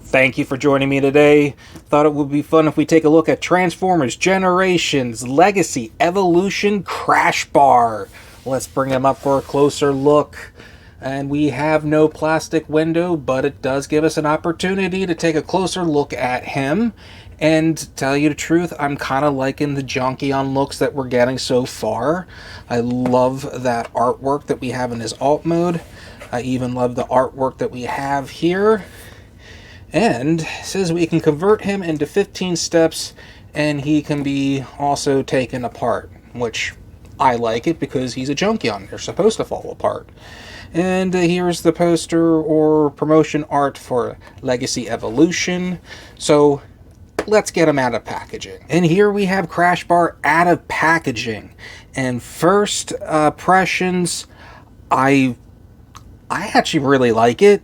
Thank you for joining me today. Thought it would be fun if we take a look at Transformers Generations Legacy Evolution Crashbar. Let's bring him up for a closer look. And we have no plastic window, but it does give us an opportunity to take a closer look at him. And to tell you the truth, I'm kind of liking the Junkion looks that we're getting so far. I love that artwork that we have in his alt mode. I even love the artwork that we have here. And it says we can convert him into 15 steps, and he can be also taken apart, which I like it because he's a Junkion. They're supposed to fall apart. And here's the poster or promotion art for Legacy Evolution. So let's get him out of packaging. And here we have Crashbar out of packaging. And first impressions, I actually really like it.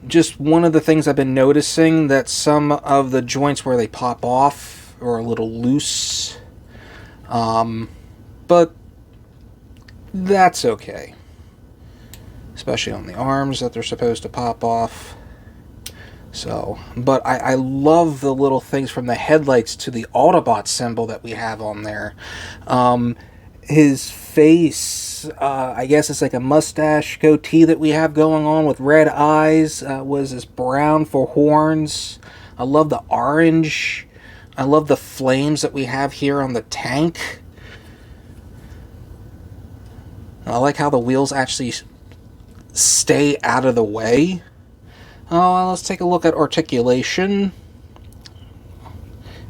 Just one of the things I've been noticing that some of the joints where they pop off are a little loose. But that's okay. Especially on the arms that they're supposed to pop off. So, but I love the little things from the headlights to the Autobot symbol that we have on there. His face, I guess it's like a mustache goatee that we have going on with red eyes. Was this brown for horns? I love the orange. I love the flames that we have here on the tank. I like how the wheels actually stay out of the way. Oh, let's take a look at articulation.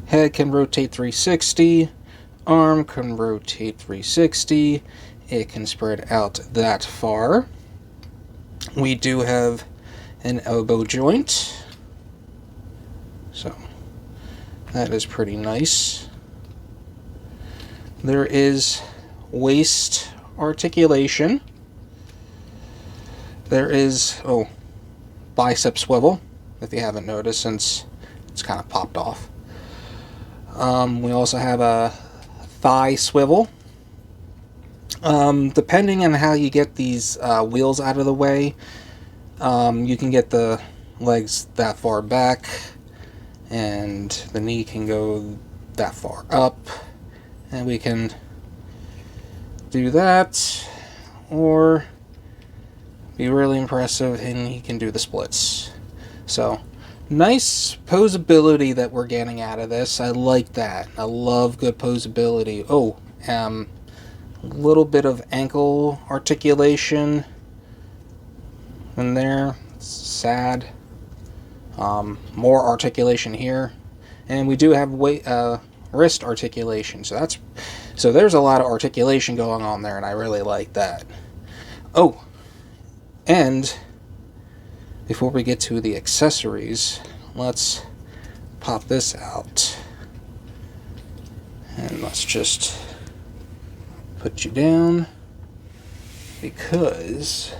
Head can rotate 360. Arm can rotate 360. It can spread out that far. We do have an elbow joint. So, that is pretty nice. There is waist articulation. There is, bicep swivel, if you haven't noticed, since it's kind of popped off. We also have a thigh swivel. Depending on how you get these wheels out of the way, you can get the legs that far back, and the knee can go that far up, and we can do that, or be really impressive and he can do the splits. So, nice posability that we're getting out of this. I like that. I love good posability. A little bit of ankle articulation in there. It's sad. More articulation here. And we do have wrist articulation. So there's a lot of articulation going on there, and I really like that. And before we get to the accessories, let's pop this out. And let's just put you down, because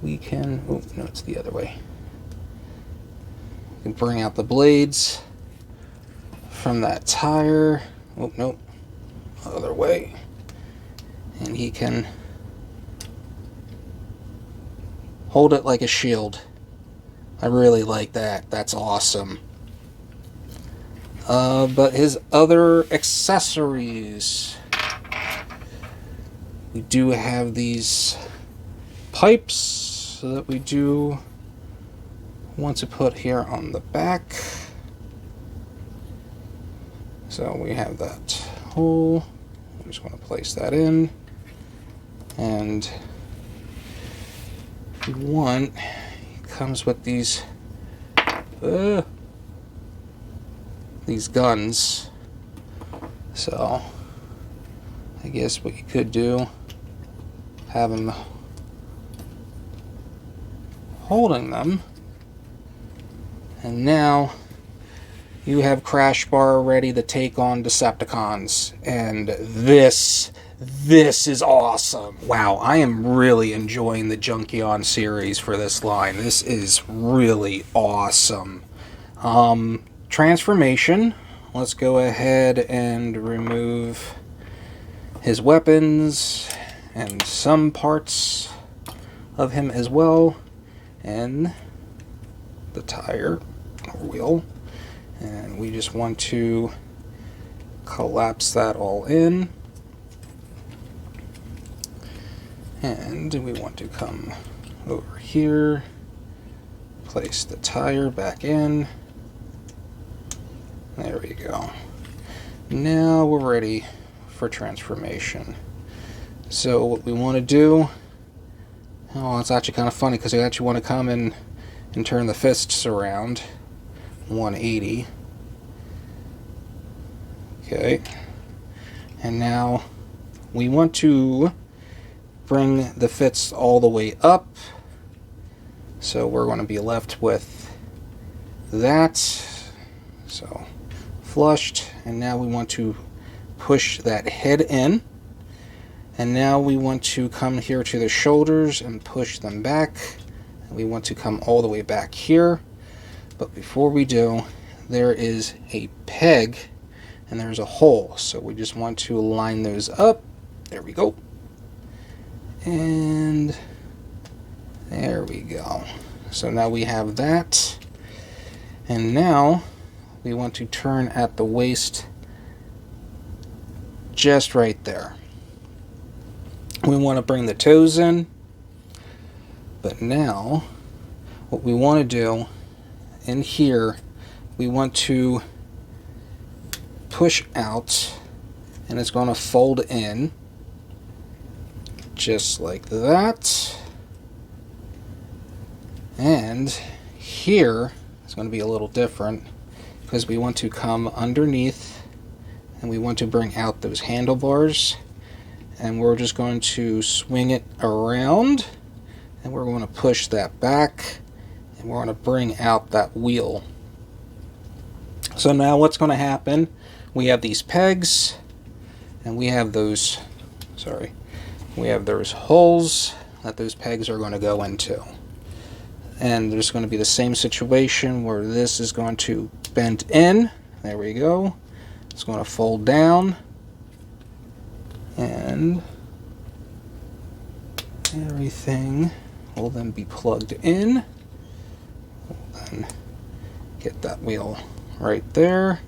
we can, no, it's the other way. We can bring out the blades from that tire. Nope, other way. And he can hold it like a shield. I really like that. That's awesome. But his other accessories, we do have these pipes that we do want to put here on the back. So we have that hole. I just want to place that in. And one comes with these guns. So I guess what you could do, have him holding them, and now you have Crashbar ready to take on Decepticons, and this is awesome. Wow, I am really enjoying the Junkion series for this line. This is really awesome. Transformation. Let's go ahead and remove his weapons and some parts of him as well. And the tire or wheel, and we just want to collapse that all in, and we want to come over here, place the tire back in. There we go. Now we're ready for transformation. So what we want to do, oh, it's actually kind of funny because we actually want to come in and turn the fists around 180. Okay. And now we want to bring the fists all the way up. So we're going to be left with that. So flushed, and now we want to push that head in, and now we want to come here to the shoulders and push them back, and we want to come all the way back here. But before we do, there is a peg and there's a hole, so we just want to line those up. There we go, and there we go. So now we have that, and now we want to turn at the waist just right there. We want to bring the toes in, but now what we want to do in here, we want to push out, and it's going to fold in just like that. And here it's going to be a little different, because we want to come underneath and we want to bring out those handlebars, and we're just going to swing it around, and we're going to push that back, and we're going to bring out that wheel. So now what's going to happen, we have these pegs, and we have those, we have those holes that those pegs are going to go into. And there's going to be the same situation where this is going to bend in. There we go. It's going to fold down, and everything will then be plugged in. We'll then get that wheel right there.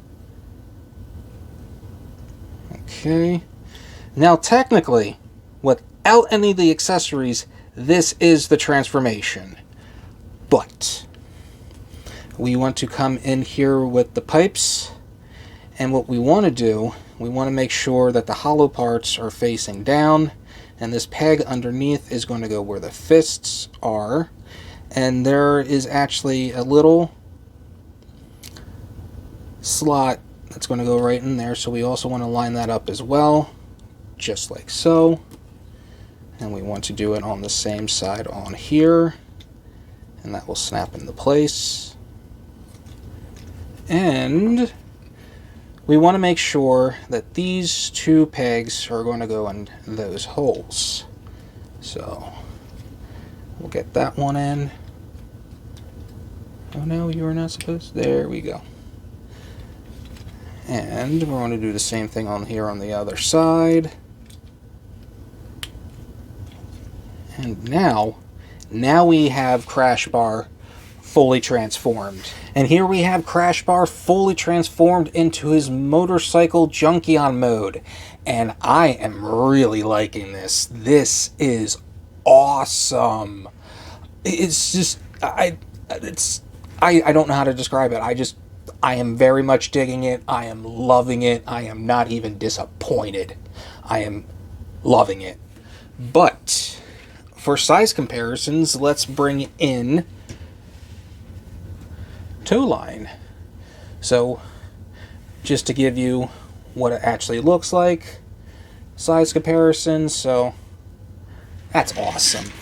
Okay. Now technically, without any of the accessories, this is the transformation. But we want to come in here with the pipes, and what we want to do, we want to make sure that the hollow parts are facing down, and this peg underneath is going to go where the fists are, and there is actually a little slot that's going to go right in there, so we also want to line that up as well, just like so. And we want to do it on the same side on here, and that will snap into place. And we want to make sure that these two pegs are going to go in those holes. So we'll get that one in. Oh no, you were not supposed to. There we go. And we're going to do the same thing on here on the other side. And now we have Crashbar fully transformed. And here we have Crashbar fully transformed into his motorcycle Junkion mode. And I am really liking this. This is awesome. It's just, I don't know how to describe it. I am very much digging it. I am loving it. I am not even disappointed. I am loving it. But for size comparisons, let's bring in toe line. So just to give you what it actually looks like, size comparison, so that's awesome.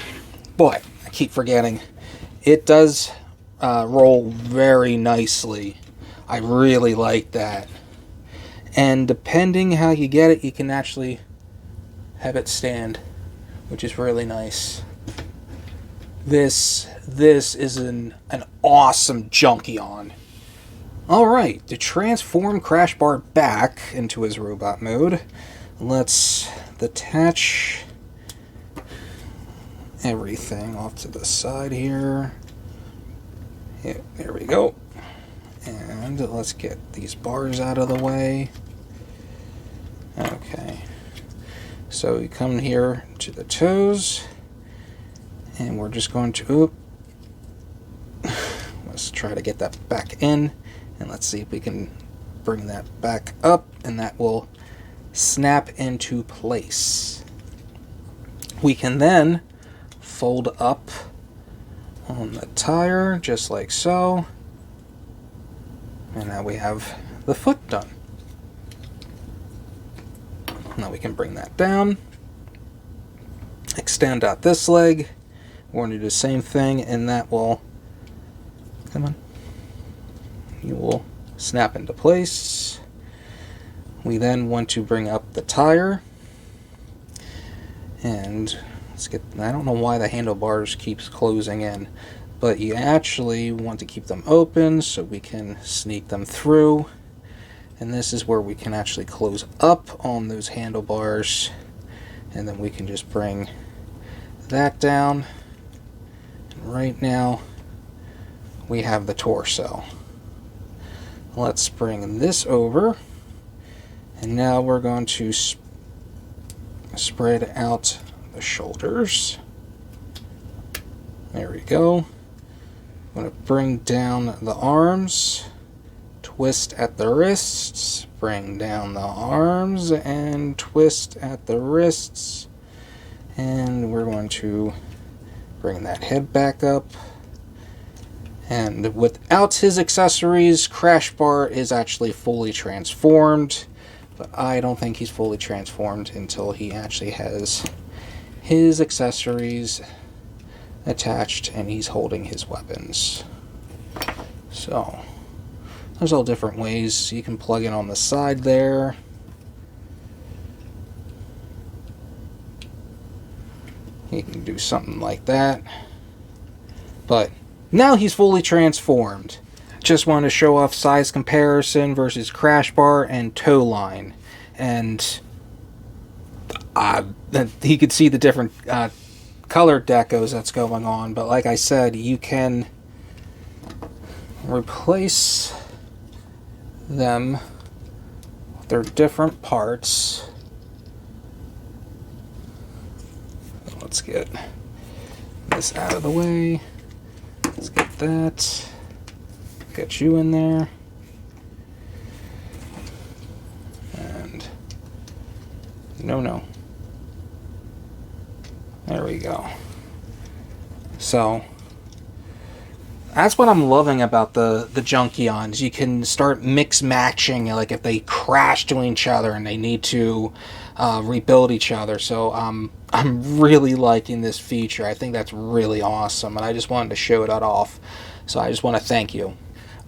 But I keep forgetting, it does roll very nicely. I really like that. And depending how you get it, you can actually have it stand, which is really nice. This is an awesome Junkion. Alright, to transform Crashbar back into his robot mode, let's detach everything off to the side here. Yeah, there we go. And let's get these bars out of the way. Okay. So we come here to the toes, and we're just going to, let's try to get that back in, and let's see if we can bring that back up, and that will snap into place. We can then fold up on the tire, just like so, and now we have the foot done. Now we can bring that down, extend out this leg. We're going to do the same thing, and that will, come on, you will snap into place. We then want to bring up the tire, and let's get, I don't know why the handlebars keeps closing in, but you actually want to keep them open so we can sneak them through. And this is where we can actually close up on those handlebars, and then we can just bring that down. And right now we have the torso. Let's bring this over, and now we're going to spread out the shoulders. There we go. I'm going to bring down the arms, twist at the wrists, bring down the arms, and twist at the wrists. And we're going to bring that head back up. And without his accessories, Crashbar is actually fully transformed. But I don't think he's fully transformed until he actually has his accessories attached and he's holding his weapons. So there's all different ways you can plug in on the side there. You can do something like that. But now he's fully transformed. Just wanted to show off size comparison versus Crashbar and toe line. And he could see the different color decos that's going on. But like I said, you can replace them with their different parts. Let's get this out of the way. Let's get that. Get you in there. And no. There we go. So that's what I'm loving about the Junkions. You can start mix matching, like if they crash to each other and they need to rebuild each other. So I'm really liking this feature. I think that's really awesome, and I just wanted to show that off. So I just want to thank you.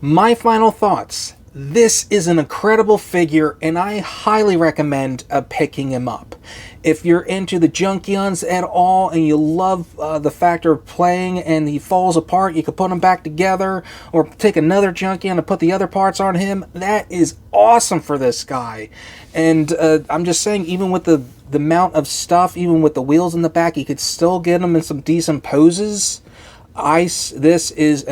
My final thoughts. This is an incredible figure, and I highly recommend picking him up. If you're into the Junkions at all and you love the factor of playing and he falls apart, you can put him back together or take another Junkion and put the other parts on him. That is awesome for this guy. And I'm just saying, even with the amount of stuff, even with the wheels in the back, you could still get him in some decent poses. This is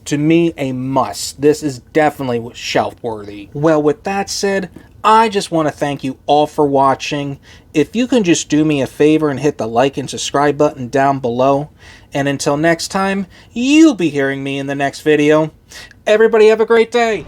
to me, a must. This is definitely shelf worthy. Well, with that said, I just want to thank you all for watching. If you can just do me a favor and hit the like and subscribe button down below. And until next time, you'll be hearing me in the next video. Everybody have a great day.